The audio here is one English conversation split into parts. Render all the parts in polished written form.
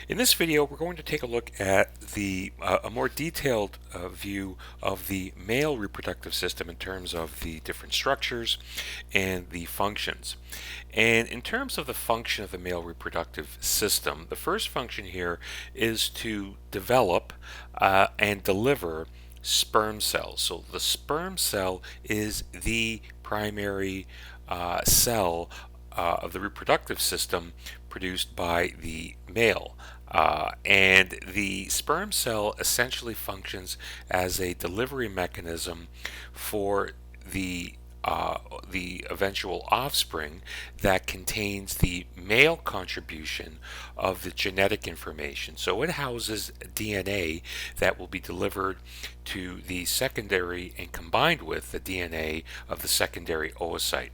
In this video, we're going to take a look at a more detailed view of the male reproductive system in terms of the different structures and the functions. And in terms of the function of the male reproductive system, the first function here is to develop and deliver sperm cells. So the sperm cell is the primary cell of the reproductive system produced by the male. And the sperm cell essentially functions as a delivery mechanism for the the eventual offspring that contains the male contribution of the genetic information. So it houses DNA that will be delivered to the secondary and combined with the DNA of the secondary oocyte.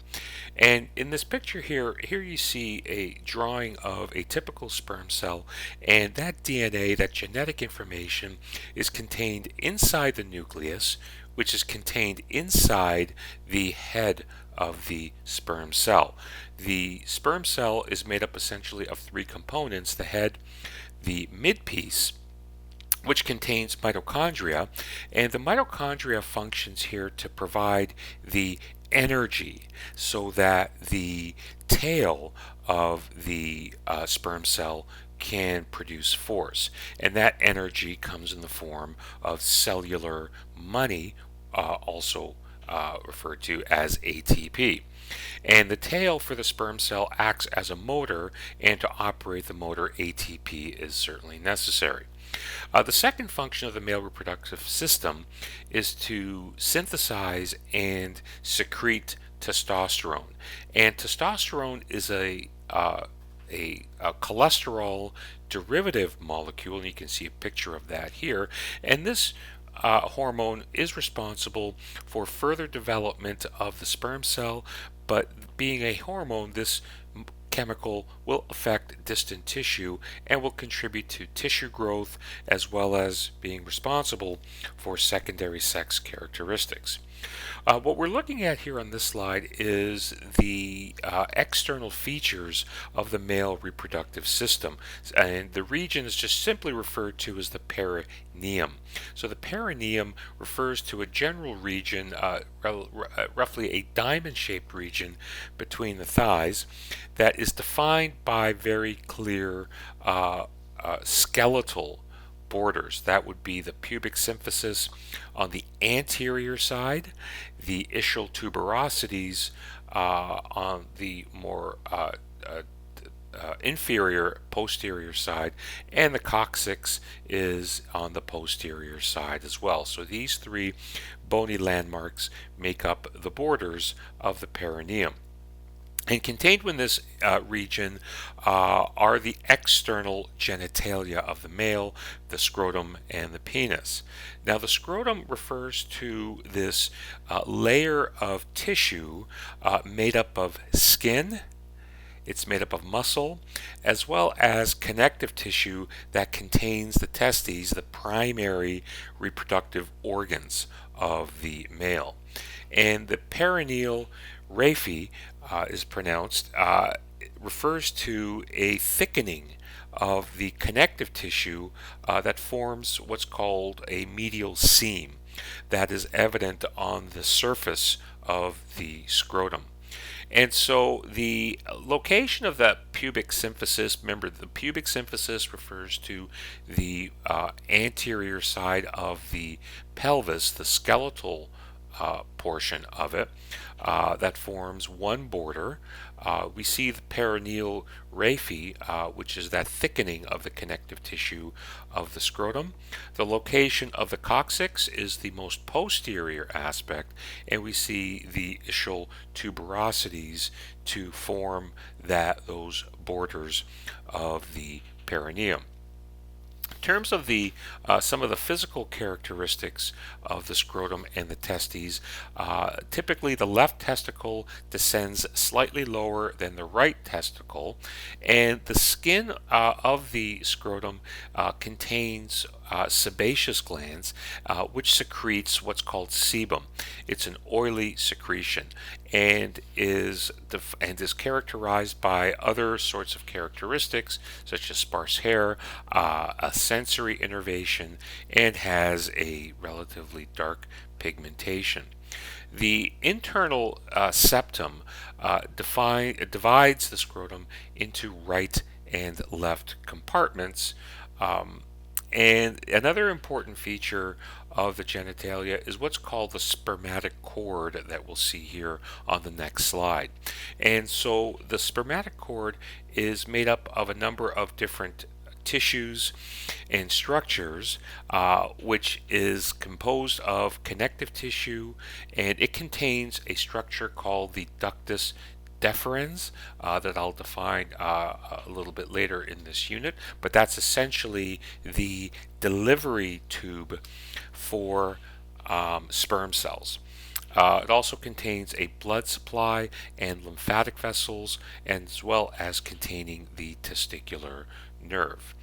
And in this picture here you see a drawing of a typical sperm cell, and that DNA, that genetic information, is contained inside the nucleus, which is contained inside the head of the sperm cell. The sperm cell is made up essentially of three components: the head, the midpiece, which contains mitochondria, and the mitochondria functions here to provide the energy so that the tail of the sperm cell can produce force, and that energy comes in the form of cellular money, also referred to as ATP. And the tail for the sperm cell acts as a motor, and to operate the motor, ATP is certainly necessary. The second function of the male reproductive system is to synthesize and secrete testosterone. And testosterone is a cholesterol derivative molecule, and you can see a picture of that here. And this hormone is responsible for further development of the sperm cell, but being a hormone, this chemical will affect distant tissue and will contribute to tissue growth, as well as being responsible for secondary sex characteristics. What we're looking at here on this slide is the external features of the male reproductive system, and the region is just simply referred to as the perineum. So the perineum refers to a general region, roughly a diamond-shaped region between the thighs, that is defined by very clear skeletal borders. That would be the pubic symphysis on the anterior side, the ischial tuberosities on the more inferior posterior side, and the coccyx is on the posterior side as well. So these three bony landmarks make up the borders of the perineum. And contained within this region are the external genitalia of the male, the scrotum and the penis. Now, the scrotum refers to this layer of tissue made up of skin. It's made up of muscle, as well as connective tissue that contains the testes, the primary reproductive organs of the male. And the perineal raphe is pronounced, refers to a thickening of the connective tissue that forms what's called a medial seam that is evident on the surface of the scrotum. And so the location of that pubic symphysis, remember, the pubic symphysis refers to the anterior side of the pelvis, the skeletal portion of it, that forms one border. We see the perineal raphe, which is that thickening of the connective tissue of the scrotum. The location of the coccyx is the most posterior aspect, and we see the ischial tuberosities to form those borders of the perineum. In terms of the some of the physical characteristics of the scrotum and the testes, typically the left testicle descends slightly lower than the right testicle, and the skin of the scrotum contains sebaceous glands, which secretes what's called sebum. It's an oily secretion, and is characterized by other sorts of characteristics such as sparse hair, a sensory innervation, and has a relatively dark pigmentation. The internal septum divides the scrotum into right and left compartments. Um, and another important feature of the genitalia is what's called the spermatic cord that we'll see here on the next slide. And so the spermatic cord is made up of a number of different tissues and structures, which is composed of connective tissue, and it contains a structure called the ductus deferens that I'll define a little bit later in this unit, but that's essentially the delivery tube for sperm cells. It also contains a blood supply and lymphatic vessels, as well as containing the testicular nerve.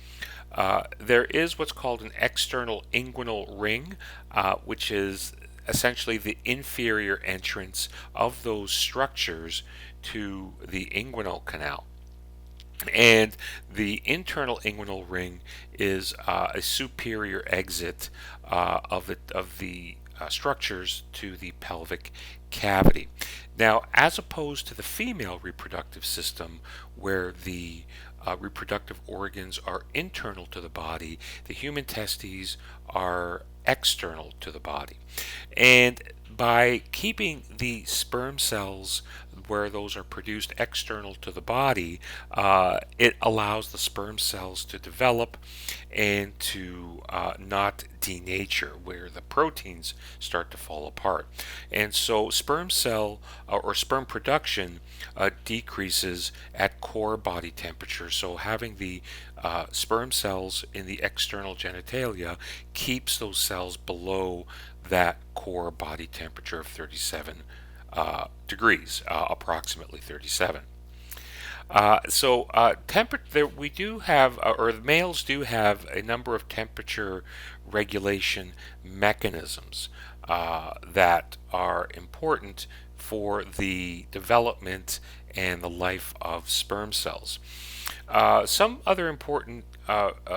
There is what's called an external inguinal ring, which is essentially the inferior entrance of those structures to the inguinal canal. And the internal inguinal ring is a superior exit of the structures to the pelvic cavity. Now, as opposed to the female reproductive system, where the reproductive organs are internal to the body, the human testes are external to the body. And by keeping the sperm cells where those are produced external to the body, it allows the sperm cells to develop and to not denature, where the proteins start to fall apart. And so sperm cell or sperm production decreases at core body temperature. So having the sperm cells in the external genitalia keeps those cells below that core body temperature of 37 degrees, approximately 37. We do have, or the males do have a number of temperature regulation mechanisms that are important for the development and the life of sperm cells. Some other important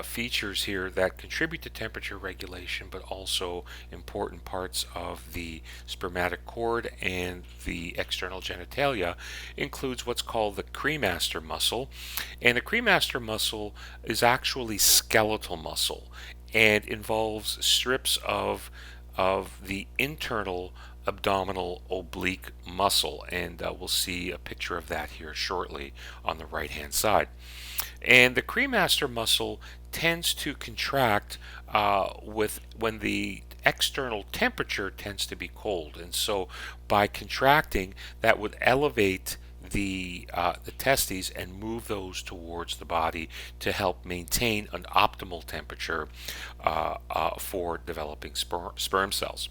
features here that contribute to temperature regulation, but also important parts of the spermatic cord and the external genitalia, includes what's called the cremaster muscle. And the cremaster muscle is actually skeletal muscle and involves strips of the internal abdominal oblique muscle, and we'll see a picture of that here shortly on the right hand side. And the cremaster muscle tends to contract when the external temperature tends to be cold, and so by contracting, that would elevate the testes and move those towards the body to help maintain an optimal temperature for developing sperm cells.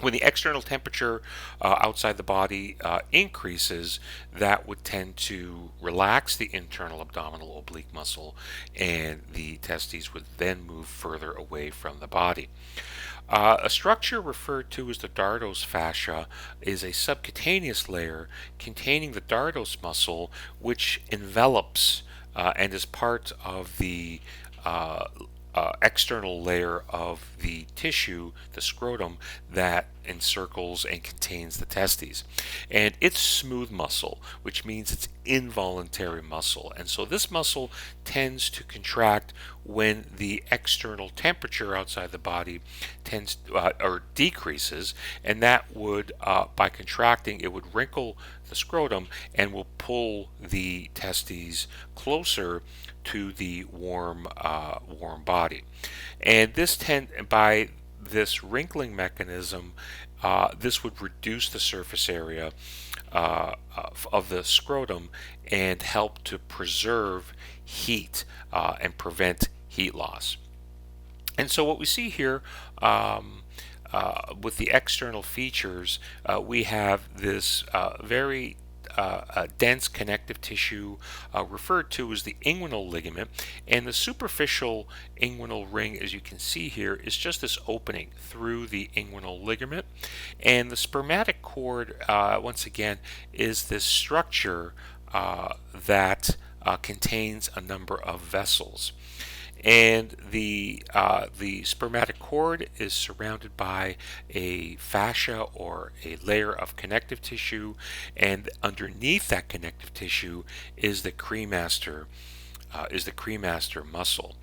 When the external temperature outside the body increases, that would tend to relax the internal abdominal oblique muscle, and the testes would then move further away from the body. A structure referred to as the dartos fascia is a subcutaneous layer containing the dartos muscle, which envelops and is part of the external layer of the tissue, the scrotum, that encircles and contains the testes. And it's smooth muscle, which means it's involuntary muscle. And so this muscle tends to contract when the external temperature outside the body tends or decreases, and that would, by contracting, it would wrinkle the scrotum and will pull the testes closer to the warm body. And by this wrinkling mechanism, this would reduce the surface area of the scrotum and help to preserve heat and prevent heat loss. And so what we see here with the external features, we have this very dense connective tissue referred to as the inguinal ligament, and the superficial inguinal ring, as you can see here, is just this opening through the inguinal ligament, and the spermatic cord, once again, is this structure that contains a number of vessels. And the spermatic cord is surrounded by a fascia or a layer of connective tissue, and underneath that connective tissue is the cremaster muscle.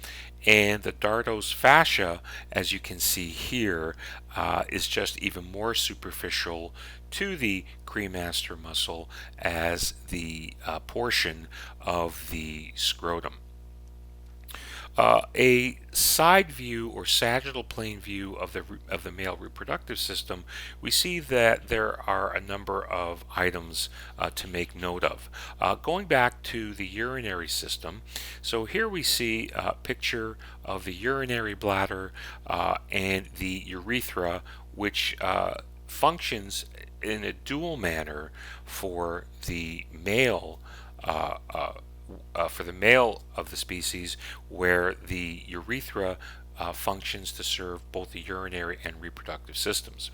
And the dartos fascia, as you can see here, is just even more superficial to the cremaster muscle as the portion of the scrotum. A side view or sagittal plane view of the male reproductive system, we see that there are a number of items to make note of. Going back to the urinary system, so here we see a picture of the urinary bladder and the urethra, which functions in a dual manner for the male of the species, where the urethra functions to serve both the urinary and reproductive systems.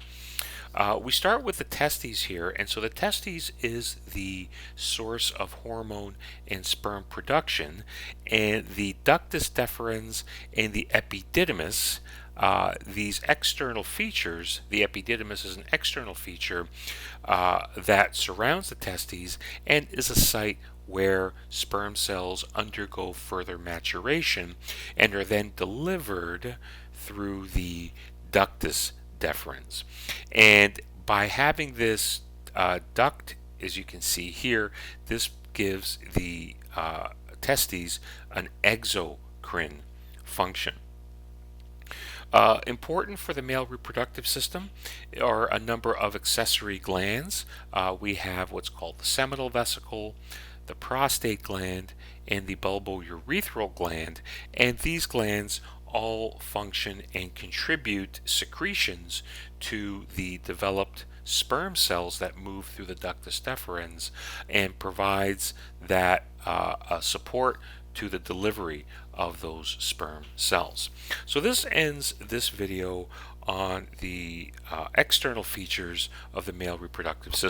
We start with the testes here, and so the testes is the source of hormone and sperm production, and the ductus deferens and the epididymis, these external features. The epididymis is an external feature that surrounds the testes and is a site where sperm cells undergo further maturation and are then delivered through the ductus deferens. And by having this duct, as you can see here, this gives the testes an exocrine function. Important for the male reproductive system are a number of accessory glands. We have what's called the seminal vesicle, the prostate gland, and the bulbourethral gland, and these glands all function and contribute secretions to the developed sperm cells that move through the ductus deferens, and provides that support to the delivery of those sperm cells. So this ends this video on the external features of the male reproductive system.